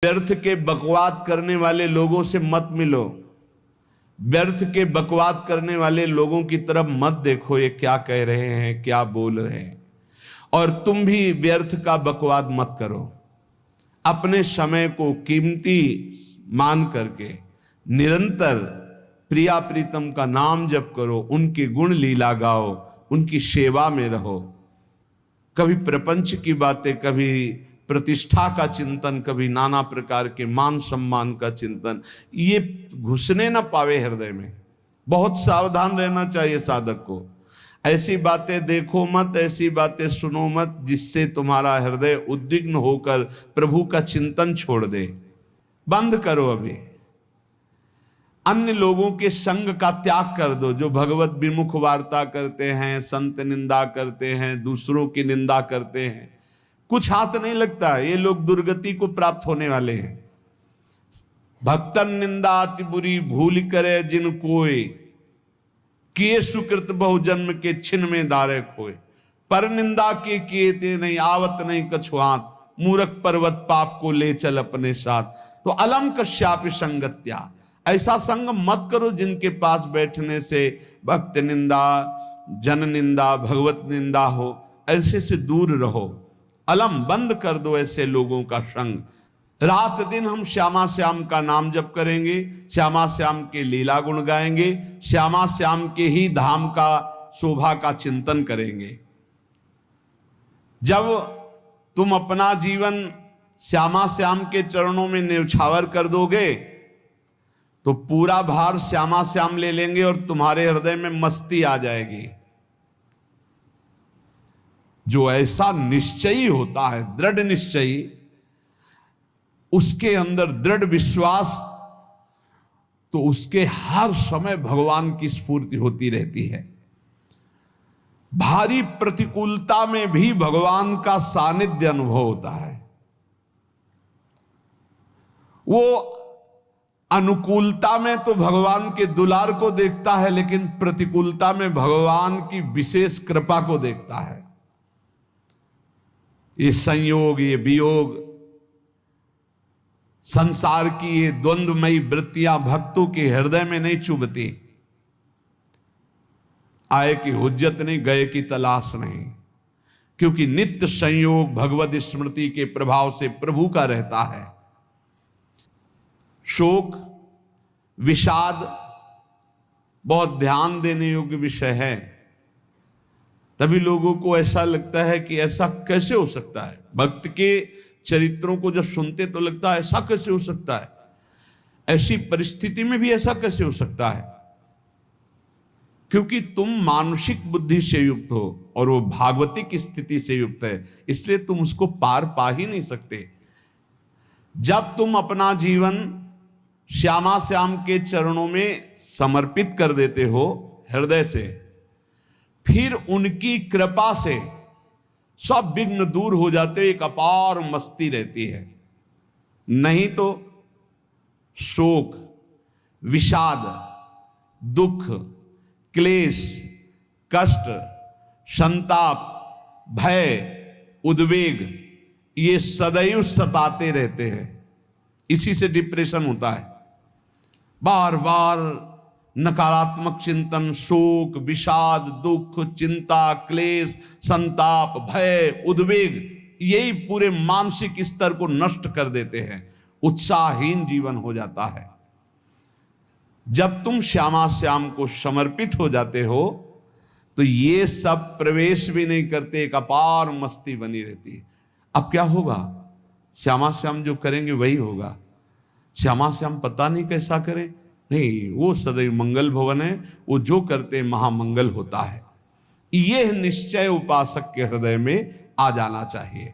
व्यर्थ के बकवाद करने वाले लोगों से मत मिलो। व्यर्थ के बकवाद करने वाले लोगों की तरफ मत देखो, ये क्या कह रहे हैं, क्या बोल रहे हैं। और तुम भी व्यर्थ का बकवाद मत करो। अपने समय को कीमती मान करके निरंतर प्रिया प्रीतम का नाम जप करो, उनके गुण लीला गाओ, उनकी सेवा में रहो। कभी प्रपंच की बातें, कभी प्रतिष्ठा का चिंतन, कभी नाना प्रकार के मान सम्मान का चिंतन, ये घुसने ना पावे हृदय में। बहुत सावधान रहना चाहिए साधक को। ऐसी बातें देखो मत, ऐसी बातें सुनो मत जिससे तुम्हारा हृदय उद्विग्न होकर प्रभु का चिंतन छोड़ दे। बंद करो। अभी अन्य लोगों के संग का त्याग कर दो, जो भगवत विमुख वार्ता करते हैं, संत निंदा करते हैं, दूसरों की निंदा करते हैं। कुछ हाथ नहीं लगता, ये लोग दुर्गति को प्राप्त होने वाले हैं। भक्तन निंदा अति बुरी भूल करे जिन कोय, किए सुकृत बहु जन्म के छिन में दारे खोए। पर निंदा के किए ते नहीं, आवत नहीं कछु हाथ, मूर्ख पर्वत पाप को ले चल अपने साथ। तो अलम कश्यापि संगत्या, ऐसा संग मत करो जिनके पास बैठने से भक्त निंदा, जन निंदा, भगवत निंदा हो। ऐसे से दूर रहो। अलम बंद कर दो ऐसे लोगों का संग। रात दिन हम श्यामा श्याम का नाम जप करेंगे, श्यामा श्याम के लीला गुण गाएंगे, श्यामा श्याम के ही धाम का शोभा का चिंतन करेंगे। जब तुम अपना जीवन श्यामा श्याम के चरणों में न्यौछावर कर दोगे तो पूरा भार श्यामा श्याम ले लेंगे और तुम्हारे हृदय में मस्ती आ जाएगी। जो ऐसा निश्चयी होता है, दृढ़ निश्चयी, उसके अंदर दृढ़ विश्वास, तो उसके हर समय भगवान की स्फूर्ति होती रहती है। भारी प्रतिकूलता में भी भगवान का सानिध्य अनुभव होता है। वो अनुकूलता में तो भगवान के दुलार को देखता है, लेकिन प्रतिकूलता में भगवान की विशेष कृपा को देखता है। ये संयोग, ये वियोग, संसार की ये द्वंद्वमयी वृत्तियां भक्तों के हृदय में नहीं चुभती। आए की हुज्जत नहीं, गए की तलाश नहीं, क्योंकि नित्य संयोग भगवत स्मृति के प्रभाव से प्रभु का रहता है। शोक, विषाद बहुत ध्यान देने योग्य विषय है। तभी लोगों को ऐसा लगता है कि ऐसा कैसे हो सकता है। भक्त के चरित्रों को जब सुनते तो लगता है ऐसा कैसे हो सकता है, ऐसी परिस्थिति में भी ऐसा कैसे हो सकता है। क्योंकि तुम मानसिक बुद्धि से युक्त हो और वो भागवतिक स्थिति से युक्त है, इसलिए तुम उसको पार पा ही नहीं सकते। जब तुम अपना जीवन श्यामा श्याम के चरणों में समर्पित कर देते हो हृदय से, फिर उनकी कृपा से सब विघ्न दूर हो जाते, एक अपार मस्ती रहती है। नहीं तो शोक, विषाद, दुख, क्लेश, कष्ट, संताप, भय, उद्वेग, ये सदैव सताते रहते हैं। इसी से डिप्रेशन होता है। बार बार नकारात्मक चिंतन, शोक, विषाद, दुख, चिंता, क्लेश, संताप, भय, उद्वेग, यही पूरे मानसिक स्तर को नष्ट कर देते हैं। उत्साहहीन जीवन हो जाता है। जब तुम श्यामा श्याम को समर्पित हो जाते हो तो ये सब प्रवेश भी नहीं करते, एक अपार मस्ती बनी रहती है। अब क्या होगा? श्यामा श्याम जो करेंगे वही होगा। श्यामा श्याम पता नहीं कैसा करें, नहीं, वो सदैव मंगल भवन है, वो जो करते महामंगल होता है। यह निश्चय उपासक के हृदय में आ जाना चाहिए।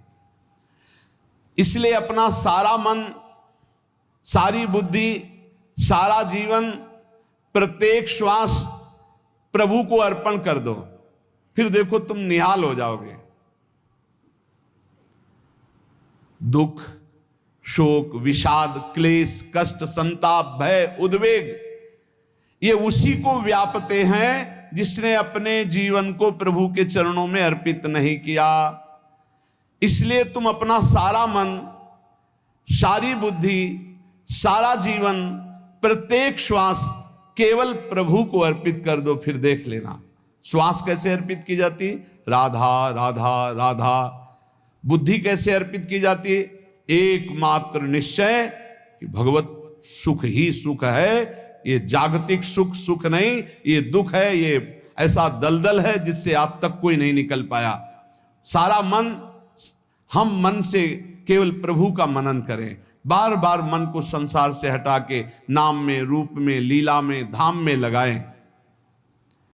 इसलिए अपना सारा मन, सारी बुद्धि, सारा जीवन, प्रत्येक श्वास प्रभु को अर्पण कर दो। फिर देखो तुम निहाल हो जाओगे। दुख, शोक, विषाद, क्लेश, कष्ट, संताप, भय, उद्वेग, ये उसी को व्यापते हैं जिसने अपने जीवन को प्रभु के चरणों में अर्पित नहीं किया। इसलिए तुम अपना सारा मन सारी बुद्धि, सारा जीवन, प्रत्येक श्वास केवल प्रभु को अर्पित कर दो, फिर देख लेना श्वास कैसे अर्पित की जाती, राधा राधा राधा। बुद्धि कैसे अर्पित की जाती, एकमात्र निश्चय कि भगवत सुख ही सुख है, ये जागतिक सुख सुख नहीं, ये दुख है, ये ऐसा दलदल है जिससे आज तक कोई नहीं निकल पाया। सारा मन, हम मन से केवल प्रभु का मनन करें, बार बार मन को संसार से हटा के नाम में, रूप में, लीला में, धाम में लगाएं।